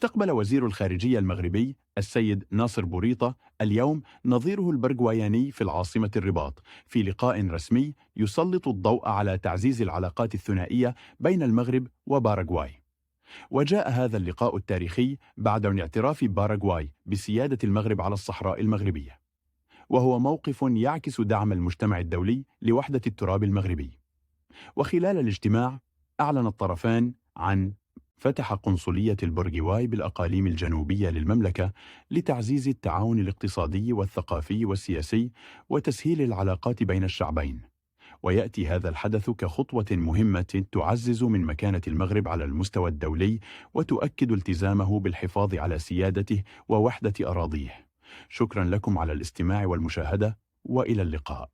استقبل وزير الخارجية المغربي السيد ناصر بوريطة اليوم نظيره البرغواياني في العاصمة الرباط في لقاء رسمي يسلط الضوء على تعزيز العلاقات الثنائية بين المغرب وباراغواي. وجاء هذا اللقاء التاريخي بعد اعتراف باراغواي بسيادة المغرب على الصحراء المغربية، وهو موقف يعكس دعم المجتمع الدولي لوحدة التراب المغربي. وخلال الاجتماع أعلن الطرفان عن فتح قنصلية البرغواي بالأقاليم الجنوبية للمملكة لتعزيز التعاون الاقتصادي والثقافي والسياسي وتسهيل العلاقات بين الشعبين. ويأتي هذا الحدث كخطوة مهمة تعزز من مكانة المغرب على المستوى الدولي وتؤكد التزامه بالحفاظ على سيادته ووحدة أراضيه. شكرا لكم على الاستماع والمشاهدة، وإلى اللقاء.